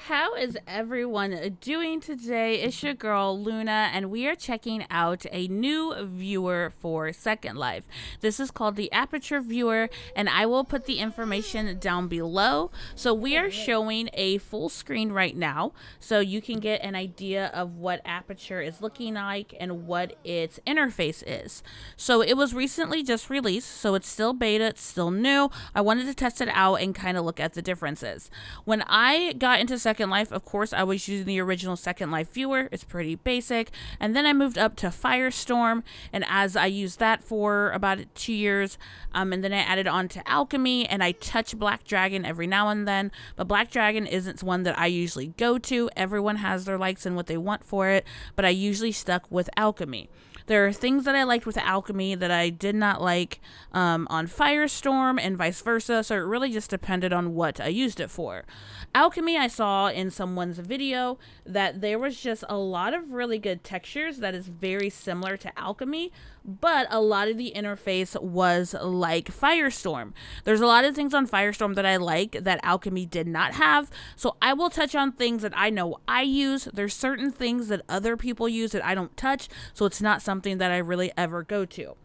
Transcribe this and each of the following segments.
How is everyone doing today? It's your girl Luna, and we are checking out a new viewer for Second Life. This is called the Aperture Viewer, and I will put the information down below. So we are showing a full screen right now, so you can get an idea of what Aperture is looking like and what its interface is. So it was recently just released, so it's still beta, it's still new. I wanted to test it out and kind of look at the differences. When I got into Second Life, of course, I was using the original Second Life viewer. It's pretty basic. And then I moved up to Firestorm, and as I used that for about 2 years, and then I added on to Alchemy, and I touch Black Dragon every now and then, but Black Dragon isn't one that I usually go to. Everyone has their likes and what they want for it, but I usually stuck with Alchemy. There are things that I liked with Alchemy that I did not like on Firestorm and vice versa, so it really just depended on what I used it for. Alchemy, I saw in someone's video that there was just a lot of really good textures that is very similar to Alchemy, but a lot of the interface was like Firestorm. There's a lot of things on Firestorm that I like that Alchemy did not have, so I will touch on things that I know I use. There's certain things that other people use that I don't touch, so it's not something that I really ever go to.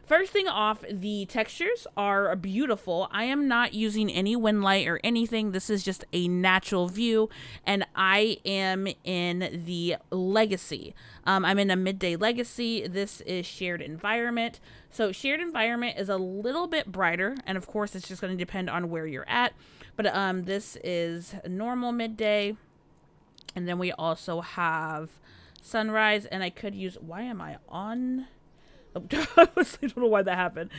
First thing off, the textures are beautiful. I am not using any wind light or anything. This is just a natural view, and I am in the Legacy. I'm in a midday Legacy. This is shared environment. So shared environment is a little bit brighter, and of course it's just going to depend on where you're at. But this is normal midday, and then we also have sunrise, and I could use, why am I on? I don't know why that happened.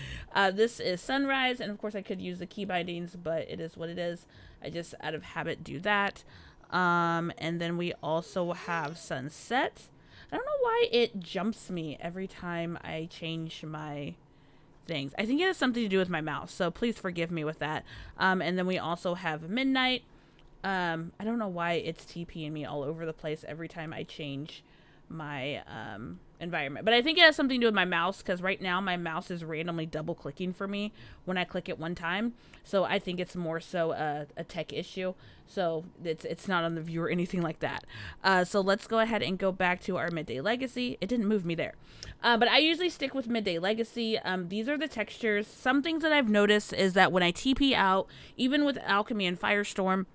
This is sunrise, and of course I could use the key bindings, but it is what it is. I just out of habit do that. And then we also have sunset. I don't know why it jumps me every time I change my things. I think it has something to do with my mouse, so please forgive me with that. And then we also have midnight. I don't know why it's TPing me all over the place every time I change my environment, but I think it has something to do with my mouse, because right now my mouse is randomly double clicking for me when I click it one time, so I think it's more so a tech issue. So it's not on the viewer or anything like that. So let's go ahead and go back to our midday Legacy. It didn't move me there, but I usually stick with midday Legacy. These are the textures. Some things that I've noticed is that when I TP out, even with Alchemy and Firestorm,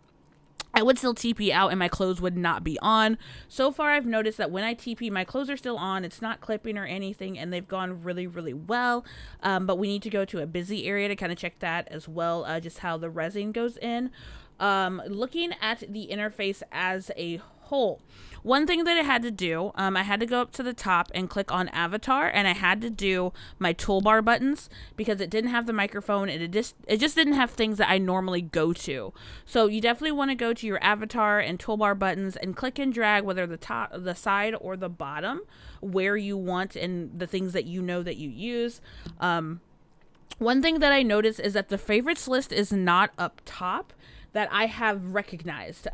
I would still TP out and my clothes would not be on. So far, I've noticed that when I TP, my clothes are still on. It's not clipping or anything, and they've gone really, really well. But we need to go to a busy area to kind of check that as well, just how the resin goes in. Looking at the interface as a whole, one thing that I had to do, I had to go up to the top and click on avatar, and I had to do my toolbar buttons because it didn't have the microphone, and it just didn't have things that I normally go to. So you definitely want to go to your avatar and toolbar buttons and click and drag whether the top, the side, or the bottom where you want, and the things that you know that you use. One thing that I noticed is that the favorites list is not up top that I have recognized.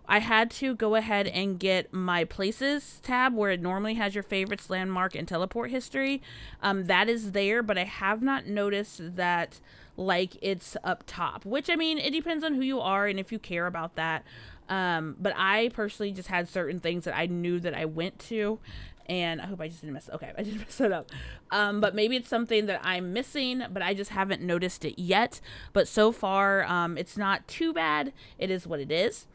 I had to go ahead and get my places tab where it normally has your favorites, landmark, and teleport history. That is there, but I have not noticed that like it's up top, which, I mean, it depends on who you are and if you care about that. But I personally just had certain things that I knew that I went to, and I hope I just didn't mess. Okay, I didn't mess it up. But maybe it's something that I'm missing, but I just haven't noticed it yet. But so far, it's not too bad. It is what it is.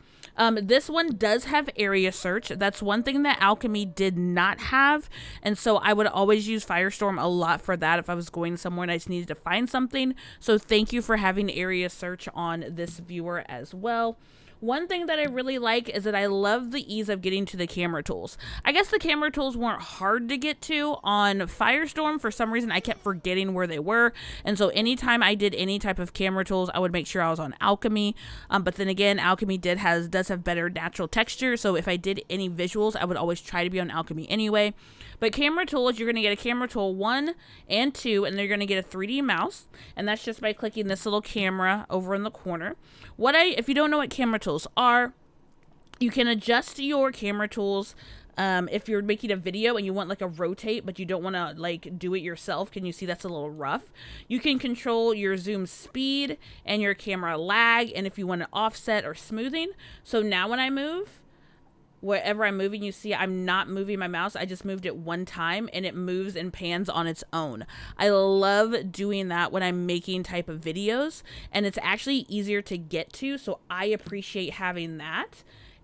This one does have area search. That's one thing that Alchemy did not have, and so I would always use Firestorm a lot for that if I was going somewhere and I just needed to find something. So thank you for having area search on this viewer as well. One thing that I really like is that I love the ease of getting to the camera tools. I guess the camera tools weren't hard to get to on Firestorm. For some reason, I kept forgetting where they were. And so anytime I did any type of camera tools, I would make sure I was on Alchemy. But then again, Alchemy does have better natural texture. So if I did any visuals, I would always try to be on Alchemy anyway. But camera tools, you're going to get a camera tool 1 and 2, and then you're going to get a 3D mouse. And that's just by clicking this little camera over in the corner. If you don't know what camera tools are, you can adjust your camera tools If you're making a video and you want like a rotate, but you don't want to like do it yourself, can you see that's a little rough? You can control your zoom speed and your camera lag, and if you want an offset or smoothing. So now when I move, wherever I'm moving, you see I'm not moving my mouse. I just moved it one time and it moves and pans on its own. I love doing that when I'm making type of videos, and it's actually easier to get to. So I appreciate having that.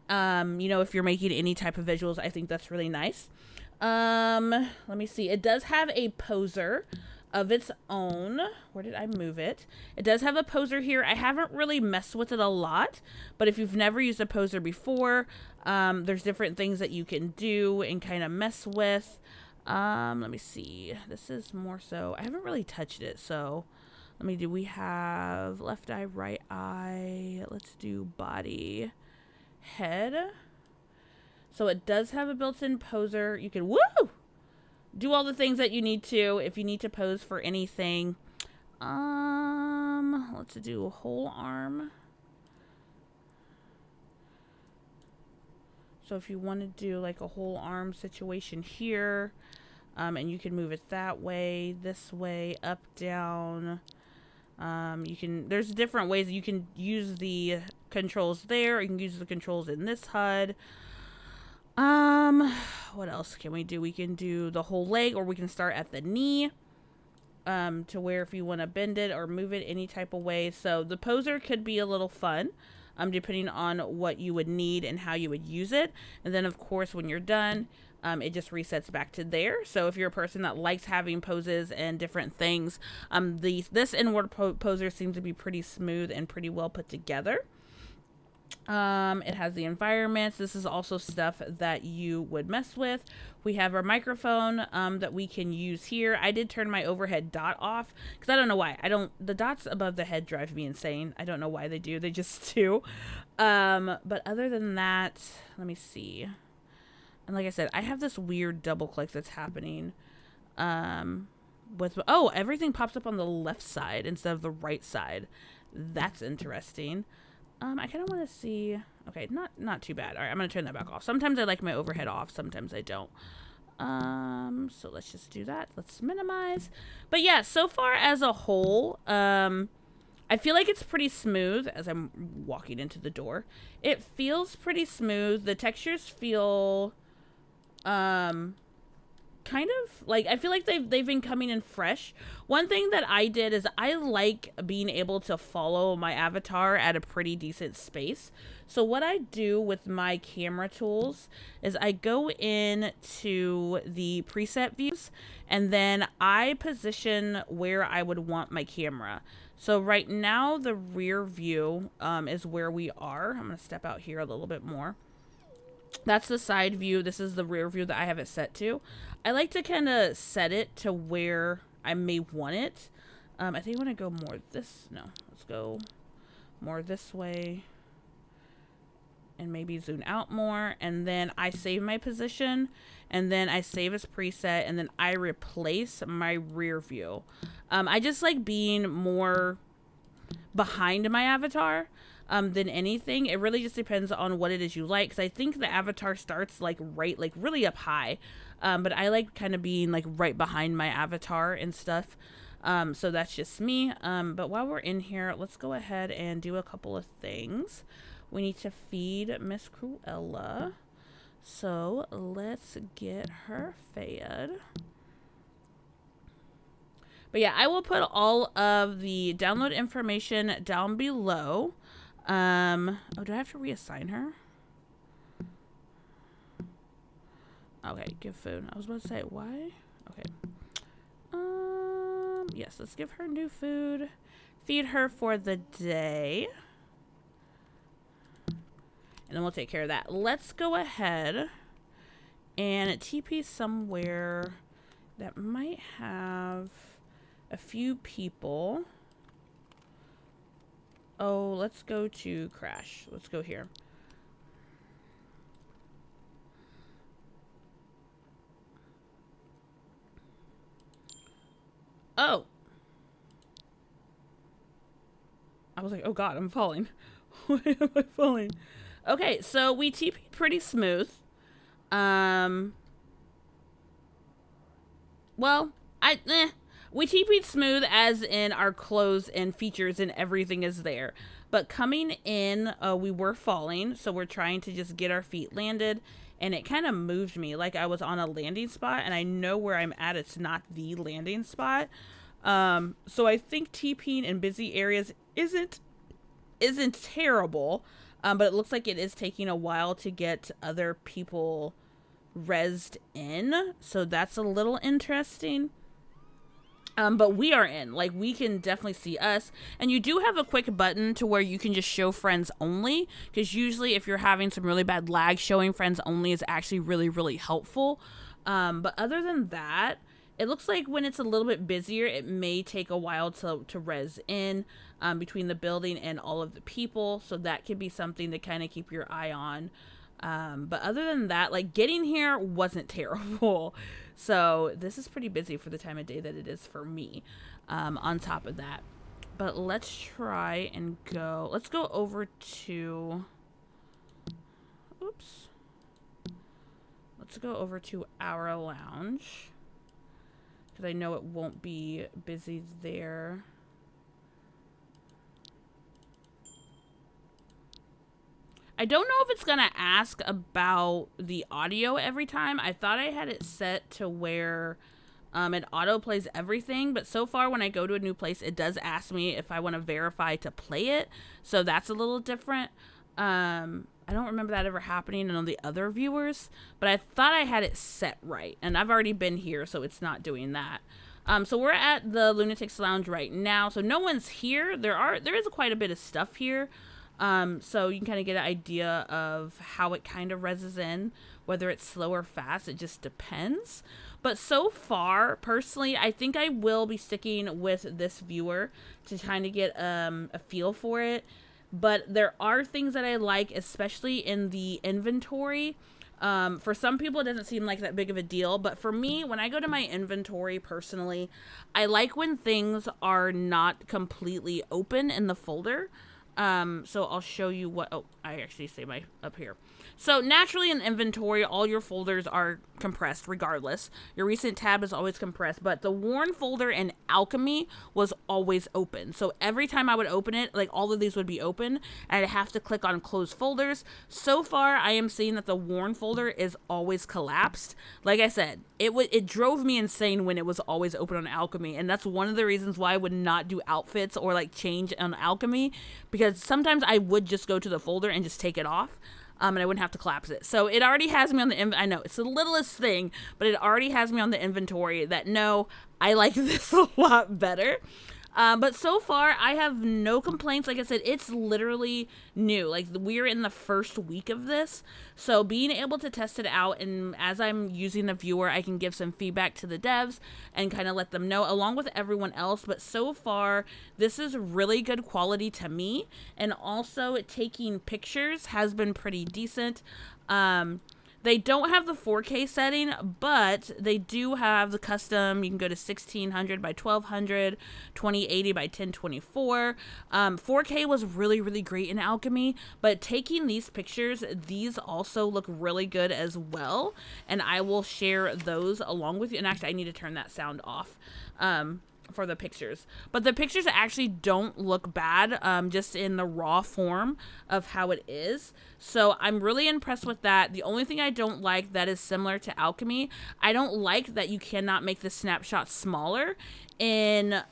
You know, if you're making any type of visuals, I think that's really nice. Let me see. It does have a poser of its own. Where did I move it? It does have a poser here. I haven't really messed with it a lot, but if you've never used a poser before, there's different things that you can do and kind of mess with. Let me see. This is more so, I haven't really touched it. So let me do, we have left eye, right eye. Let's do body, head. So it does have a built-in poser. You can, do all the things that you need to if you need to pose for anything. Let's do a whole arm. So if you want to do like a whole arm situation here, and you can move it that way, this way, up, down. You can, there's different ways you can use the controls there. You can use the controls in this HUD. What else can we do? We can do the whole leg, or we can start at the knee, to where if you want to bend it or move it any type of way. So the poser could be a little fun, depending on what you would need and how you would use it. And then of course, when you're done, it just resets back to there. So if you're a person that likes having poses and different things, this inward poser seems to be pretty smooth and pretty well put together. It has the environments. This is also stuff that you would mess with. We have our microphone that we can use here. I did turn my overhead dot off because I don't know why. The dots above the head drive me insane. I don't know why they do. They just do. But other than that, let me see. And like I said, I have this weird double click that's happening. Everything pops up on the left side instead of the right side. That's interesting. I kind of want to see. Okay, not too bad. All right, I'm going to turn that back off. Sometimes I like my overhead off. Sometimes I don't. So let's just do that. Let's minimize. But yeah, so far as a whole, I feel like it's pretty smooth as I'm walking into the door. It feels pretty smooth. The textures feel, kind of like, I feel like they've been coming in fresh. One thing that I did is I like being able to follow my avatar at a pretty decent space. So what I do with my camera tools is I go in to the preset views and then I position where I would want my camera. So right now the rear view is where we are. I'm going to step out here a little bit more. That's the side view. This is the rear view that I have it set to. I like to kind of set it to where I may want it. I think I want to go more let's go more this way and maybe zoom out more. And then I save my position and then I save as preset and then I replace my rear view. I just like being more behind my avatar. Than anything. It really just depends on what it is you like, because I think the avatar starts like really up high, but I like kind of being like right behind my avatar and stuff. So that's just me. But while we're in here, let's go ahead and do a couple of things. We need to feed Miss Cruella, so let's get her fed. But yeah, I will put all of the download information down below. Do I have to reassign her? Okay, give food. I was about to say, why? Okay. Yes, let's give her new food. Feed her for the day. And then we'll take care of that. Let's go ahead and TP somewhere that might have a few people. Oh, let's go to Crash. Let's go here. Oh. I was like, oh God, I'm falling. Why am I falling? Okay, so we TP'd pretty smooth. Well, we TP'd smooth as in our clothes and features and everything is there. But coming in, we were falling, so we're trying to just get our feet landed, and it kind of moved me like I was on a landing spot, and I know where I'm at. It's not the landing spot. So I think TPing in busy areas isn't terrible, but it looks like it is taking a while to get other people rezzed in, so that's a little interesting. But we are in, like, we can definitely see us, and you do have a quick button to where you can just show friends only, because usually if you're having some really bad lag, showing friends only is actually really, really helpful. But other than that, it looks like when it's a little bit busier, it may take a while to res in between the building and all of the people, so that could be something to kind of keep your eye on. But other than that, like, getting here wasn't terrible. So this is pretty busy for the time of day that it is for me, on top of that. But let's try and go. Let's go over to... Oops. Let's go over to our lounge, because I know it won't be busy there. I don't know if it's going to ask about the audio every time. I thought I had it set to where it auto plays everything, but so far when I go to a new place, it does ask me if I want to verify to play it. So that's a little different. I don't remember that ever happening on the other viewers, but I thought I had it set right, and I've already been here, so it's not doing that. So we're at the Lunatics Lounge right now, so no one's here. There is quite a bit of stuff here. So you can kind of get an idea of how it kind of reses in, whether it's slow or fast, it just depends. But so far, personally, I think I will be sticking with this viewer to kind of get a feel for it. But there are things that I like, especially in the inventory. For some people, it doesn't seem like that big of a deal, but for me, when I go to my inventory personally, I like when things are not completely open in the folder. So I'll show you what, oh, I actually say my up here. So naturally in inventory, all your folders are compressed regardless. Your recent tab is always compressed, but the worn folder in alchemy was always open. So every time I would open it, like, all of these would be open, and I'd have to click on close folders. So far, I am seeing that the worn folder is always collapsed. Like I said, it drove me insane when it was always open on alchemy, and that's one of the reasons why I would not do outfits or like change on alchemy, because sometimes I would just go to the folder and just take it off. And I wouldn't have to collapse it. So it already has me on the, I know it's the littlest thing, but it already has me on the inventory that, no, I like this a lot better. But so far, I have no complaints. Like I said, it's literally new. Like, we're in the first week of this. So being able to test it out, and as I'm using the viewer, I can give some feedback to the devs and kind of let them know, along with everyone else. But so far, this is really good quality to me. And also, taking pictures has been pretty decent. They don't have the 4K setting, but they do have the custom. You can go to 1600 by 1200, 2080 by 1024. 4K was really, really great in Alchemy, but taking these pictures, these also look really good as well. And I will share those along with you. And actually, I need to turn that sound off. For the pictures, but the pictures actually don't look bad, just in the raw form of how it is. So I'm really impressed with that. The only thing I don't like that is similar to Alchemy, I don't like that you cannot make the snapshot smaller. In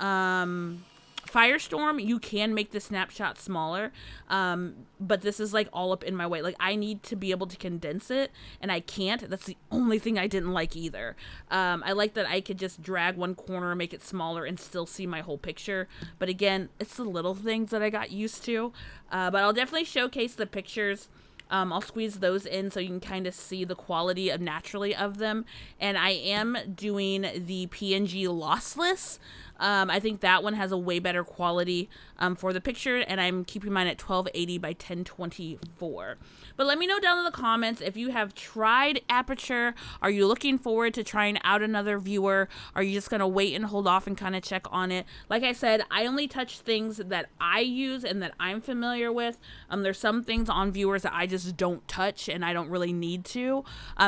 Firestorm, you can make the snapshot smaller, but this is like all up in my way. Like, I need to be able to condense it, and I can't. That's the only thing I didn't like either. I like that I could just drag one corner, make it smaller, and still see my whole picture. But again, it's the little things that I got used to. But I'll definitely showcase the pictures. I'll squeeze those in so you can kind of see the quality of naturally of them. And I am doing the PNG lossless. I think that one has a way better quality for the picture, and I'm keeping mine at 1280 by 1024. But let me know down in the comments if you have tried Aperture. Are you looking forward to trying out another viewer? Are you just gonna wait and hold off and kind of check on it? Like I said, I only touch things that I use and that I'm familiar with. There's some things on viewers that I just don't touch and I don't really need to.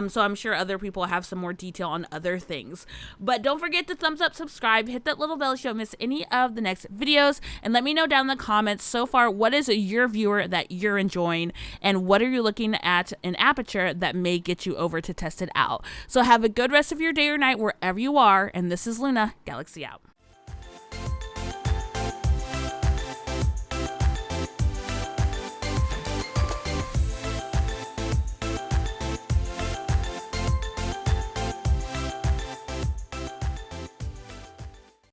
So I'm sure other people have some more detail on other things. But don't forget to thumbs up, subscribe, hit that little bell so you don't miss any of the next videos, and let me know down in the comments so far what is your viewer that you're enjoying and what are you looking at in Aperture that may get you over to test it out. So have a good rest of your day or night wherever you are, and this is Lunagalaxy out.